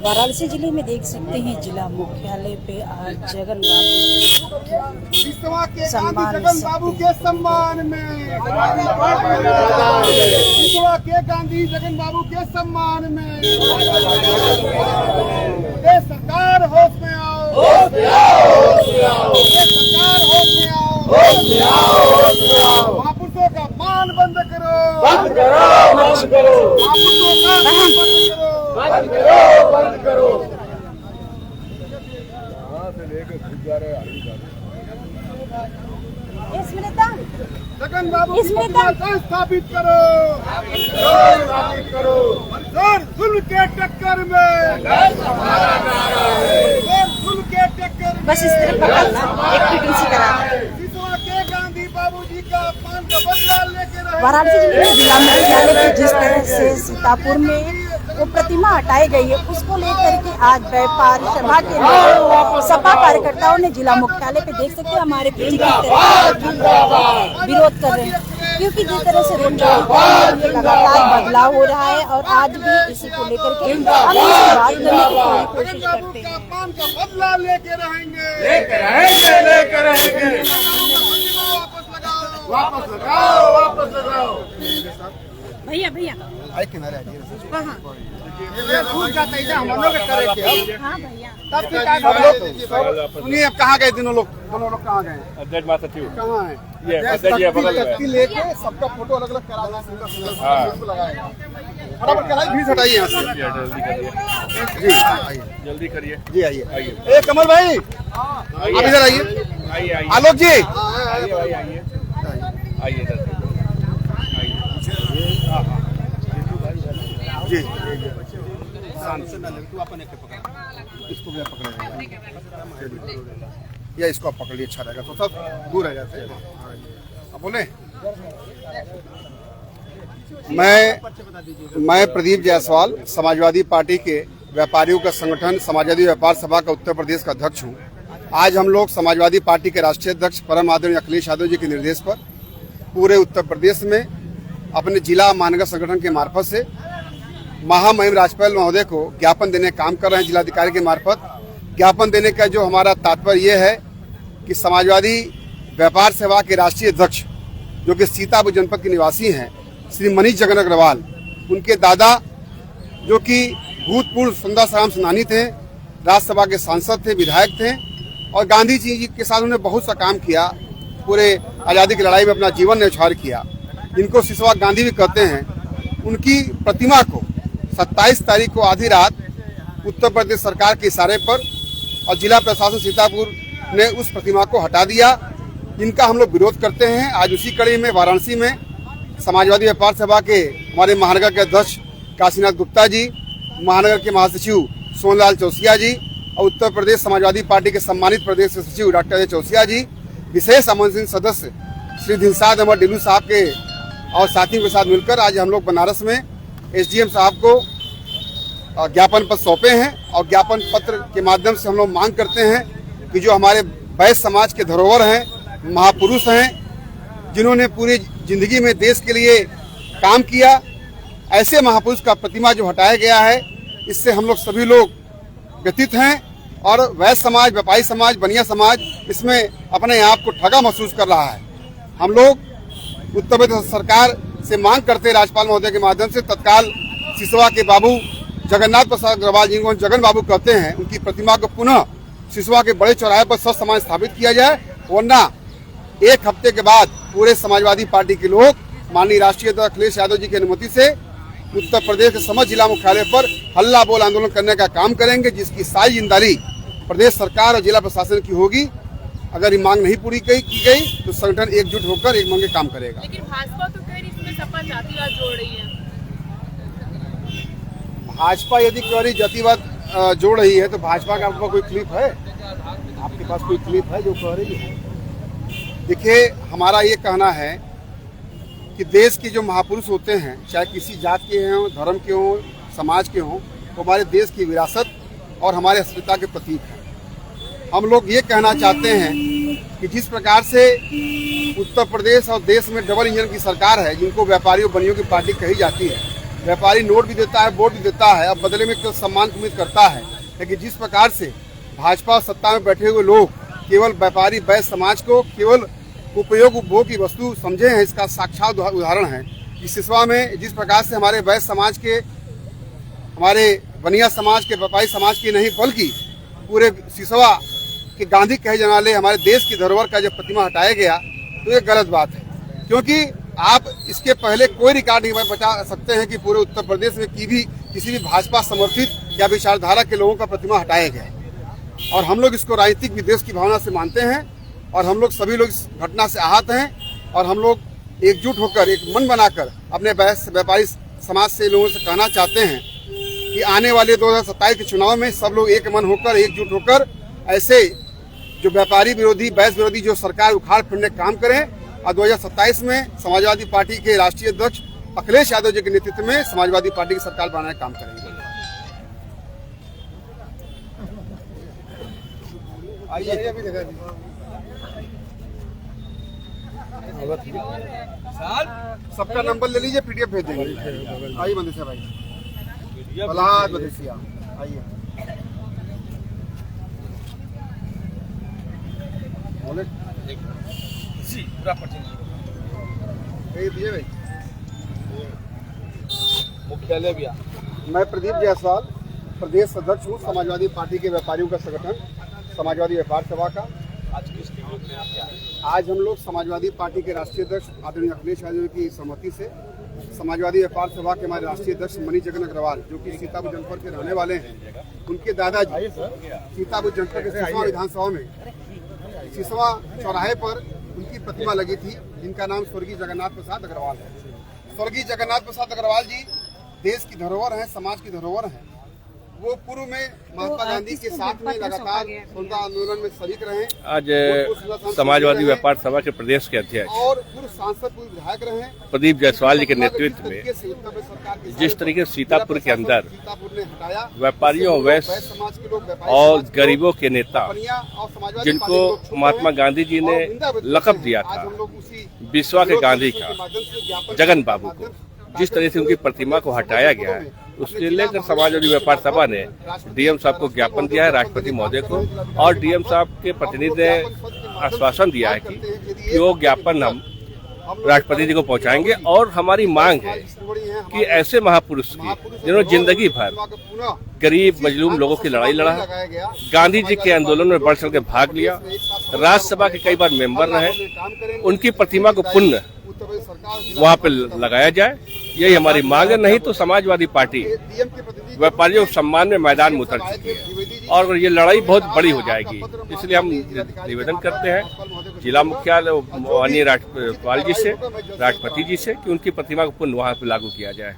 वाराणसी जिले में देख सकते हैं जिला मुख्यालय पे आज जगन बाबू के सम्मान में गांधी जगन बाबू के सम्मान में सरकार होश में आओ, सरकार होश में आओ, महापुरुषों का मान बंद करो, महापुरुषों का मान बंद करो। जगन बाबू की स्थापित करो, जुल्म के टक्कर में, जुल्म के टक्कर में, बस इस तरह पकड़ना एक सी करा। सिसवा के गांधी बाबू जी का अपमान का बदला लेके रहे। वाराणसी जिले में जिला मुख्यालय के जिस तरह से सीतापुर में वो प्रतिमा हटाई गई है, उसको लेकर के आज व्यापार सभा के सपा कार्यकर्ताओं ने जिला मुख्यालय पे देख सकते हैं हमारे पीछे की तरफ विरोध कर रहे हैं, क्योंकि जिस तरह से रोड लगातार बदलाव हो रहा है और आज भी इसी को लेकर के हम इसे बात करने की कोशिश करते हैं। बदला लेके रहेंगे, वापस लगाओ। भैया आई किनारे हाँ हम लोग करे हाँ भैया तब सुनिए, अब कहाँ गए दोनों लोग कहाँ गए? कहाँ है? तख्ती लेके सबका फोटो अलग अलग कराना, लगाएगा। फटाफट कराइए, भीड़ हटाइए यहाँ से। जी जल्दी करिए जी, आइए। ए कमल भाई, आप इधर आइए। आलोक जी, आइए जी इसको भी आप पकड़ेंगे या इसको आप पकड़िए, अच्छा रहेगा, तो सब दूर रह जाते हैं। अब बोले, मैं प्रदीप जायसवाल समाजवादी पार्टी के व्यापारियों का संगठन समाजवादी व्यापार सभा का उत्तर प्रदेश का अध्यक्ष हूं। आज हम लोग समाजवादी पार्टी के राष्ट्रीय अध्यक्ष परम आदरणीय अखिलेश यादव जी के निर्देश पर पूरे उत्तर प्रदेश में अपने जिला महानगर संगठन के मार्फत से महामहिम राज्यपाल महोदय को ज्ञापन देने का काम कर रहे हैं। जिलाधिकारी के मार्फत ज्ञापन देने का जो हमारा तात्पर्य ये है कि समाजवादी व्यापार सेवा के राष्ट्रीय अध्यक्ष जो कि सीतापुर जनपद के निवासी हैं श्री मनीष जगन अग्रवाल, उनके दादा जो कि भूतपूर्व सुंदर राम सेनानी थे, राज्यसभा के सांसद थे, विधायक थे और गांधी जी के साथ उन्होंने बहुत सा काम किया, पूरे आज़ादी की लड़ाई में अपना जीवन न्यौछावर किया। इनको सिसवा गांधी भी कहते हैं। उनकी प्रतिमा को 27 तारीख को आधी रात उत्तर प्रदेश सरकार के इशारे पर और जिला प्रशासन सीतापुर ने उस प्रतिमा को हटा दिया। इनका हम लोग विरोध करते हैं। आज उसी कड़ी में वाराणसी में समाजवादी व्यापार सभा के हमारे महानगर के अध्यक्ष काशीनाथ गुप्ता जी, महानगर के महासचिव सोनलाल चौसिया जी और उत्तर प्रदेश समाजवादी पार्टी के सम्मानित प्रदेश सचिव डॉक्टर अजय चौसिया जी, विशेष आमंत्रित सदस्य श्री दिलशाद अहमद डिल्लू साहब के और साथियों के साथ मिलकर आज हम लोग बनारस में एसडीएम साहब को ज्ञापन पत्र सौंपे हैं और ज्ञापन पत्र के माध्यम से हम लोग मांग करते हैं कि जो हमारे वैश्य समाज के धरोहर हैं, महापुरुष हैं, जिन्होंने पूरी जिंदगी में देश के लिए काम किया, ऐसे महापुरुष का प्रतिमा जो हटाया गया है, इससे हम लोग सभी लोग व्यथित हैं और वैश्य समाज, व्यापारी समाज, बनिया समाज इसमें अपने आप को ठगा महसूस कर रहा है। हम लोग उत्तर प्रदेश सरकार से मांग करते हैं राज्यपाल महोदय के माध्यम से तत्काल सिसवा के बाबू जगन्नाथ प्रसाद अग्रवाल जी को जगन बाबू कहते हैं, उनकी प्रतिमा को पुनः सिसवा के बड़े चौराहे पर समान स्थापित किया जाए, वरना एक हफ्ते के बाद पूरे समाजवादी पार्टी के लोग माननीय राष्ट्रीय अध्यक्ष अखिलेश यादव जी की अनुमति से उत्तर प्रदेश के समस्त जिला मुख्यालय पर हल्ला बोल आंदोलन करने का काम करेंगे, जिसकी सारी जिम्मेदारी प्रदेश सरकार और जिला प्रशासन की होगी। अगर ये मांग नहीं पूरी की गई तो संगठन एकजुट होकर एक मांग काम करेगा। लेकिन भाजपा तो कह रही है इसमें सपा जातिवाद जोड़ रही है। भाजपा यदि कह रही जातिवाद जोड़ रही है तो भाजपा का आपका कोई क्लिप है? आपके पास कोई क्लिप है जो कह रही है? देखिए, हमारा ये कहना है कि देश के जो महापुरुष होते हैं, चाहे किसी जात के हों, धर्म के हों, समाज के हों, वो हमारे देश की विरासत और हमारे अस्मिता के प्रतीक हैं। हम लोग ये कहना चाहते हैं कि जिस प्रकार से उत्तर प्रदेश और देश में डबल इंजन की सरकार है, जिनको व्यापारियों बनियों की पार्टी कही जाती है, व्यापारी नोट भी देता है, वोट भी देता है, अब बदले में केवल सम्मान की उम्मीद करता है। लेकिन जिस प्रकार से भाजपा सत्ता में बैठे हुए लोग केवल व्यापारी वैश्य समाज को केवल उपयोग उपभोग की वस्तु समझे हैं, इसका साक्षात उदाहरण है। इस सिसवा में जिस प्रकार से हमारे वैश्य समाज के, हमारे बनिया समाज के, व्यापारी समाज की नहीं बल्कि पूरे सिसवा के गांधी कहे जाने वाले हमारे देश की धरोहर का जब प्रतिमा हटाया गया तो ये गलत बात है। क्योंकि आप इसके पहले कोई रिकॉर्ड नहीं बता सकते हैं कि पूरे उत्तर प्रदेश में किसी भी भाजपा समर्थित या विचारधारा के लोगों का प्रतिमा हटाया गया। और हम लोग इसको राजनीतिक विद्वेष की भावना से मानते हैं और हम लोग सभी लोग इस घटना से आहत हैं और हम लोग एकजुट होकर एक मन बनाकर अपने व्यापारी समाज से लोगों से कहना चाहते हैं कि आने वाले 2027 के चुनाव में सब लोग एक मन होकर एकजुट होकर ऐसे जो व्यापारी विरोधी वैश्य विरोधी जो सरकार उखाड़ फिरने काम करें और 2027 में समाजवादी पार्टी के राष्ट्रीय अध्यक्ष अखिलेश यादव जी के नेतृत्व में समाजवादी पार्टी की सरकार बनाने का काम करेंगे। आइए अभी दिखा दीजिए। सबका नंबर ले लीजिए, पीडीएफ भेज देंगे। आइए मदेसिया भाई, प्रहलाद मदेसिया, आइए बोले भाई। मुख्यालय भी मैं प्रदीप जायसवाल, प्रदेश अध्यक्ष हूँ समाजवादी पार्टी के व्यापारियों का संगठन समाजवादी व्यापार सभा का। आज हम लोग समाजवादी पार्टी के राष्ट्रीय अध्यक्ष आदरणीय अखिलेश यादव की सहमति से समाजवादी व्यापार सभा के हमारे राष्ट्रीय अध्यक्ष मणि जगन अग्रवाल जो कि सीतापुर जनपद के रहने वाले हैं, उनके दादाजी सीतापुर जनपद के सिसवा विधानसभा में सिसवा चौराहे पर उनकी प्रतिमा लगी थी, जिनका नाम स्वर्गीय जगन्नाथ प्रसाद अग्रवाल है। स्वर्गीय जगन्नाथ प्रसाद अग्रवाल जी देश की धरोहर है, समाज की धरोहर है। वो पूर्व में महात्मा गांधी के साथ में लगातार स्वतंत्रता आंदोलन में शरीक रहे। आज समाजवादी व्यापार सभा के प्रदेश के अध्यक्ष और पूर्व सांसद, पूर्व विधायक रहे प्रदीप जायसवाल जी के नेतृत्व में जिस तरीके से सीतापुर के अंदर व्यापारियों, वैश्य समाज के लोग और गरीबों के नेता जिनको महात्मा गांधी जी ने लक़ब दिया था बिस्वा के गांधी का, जगन बाबू को, जिस तरह से उनकी प्रतिमा को हटाया गया है, उसके लेकर समाजवादी व्यापार सभा ने डीएम साहब को ज्ञापन दिया है, राष्ट्रपति महोदय को, और डीएम साहब के प्रतिनिधि ने आश्वासन दिया है कि वो ज्ञापन हम राष्ट्रपति जी को पहुंचाएंगे। और हमारी मांग है कि ऐसे महापुरुष की जिन्होंने जिंदगी भर गरीब मजलूम लोगों की लड़ाई लड़ा, गांधी जी के आंदोलन में बढ़ चढ़ के भाग लिया, राज्यसभा के कई बार मेंबर रहे, उनकी प्रतिमा को पुण्य वहाँ पे लगाया जाए, यही हमारी मांग है। नहीं तो समाजवादी पार्टी व्यापारियों के सम्मान में मैदान में उतर चुकी है और ये लड़ाई बहुत बड़ी हो जाएगी। इसलिए हम निवेदन करते हैं जिला मुख्यालय माननीय राज्यपाल जी से, राष्ट्रपति जी से कि उनकी प्रतिमा को पुनः वहाँ पे लागू किया जाए।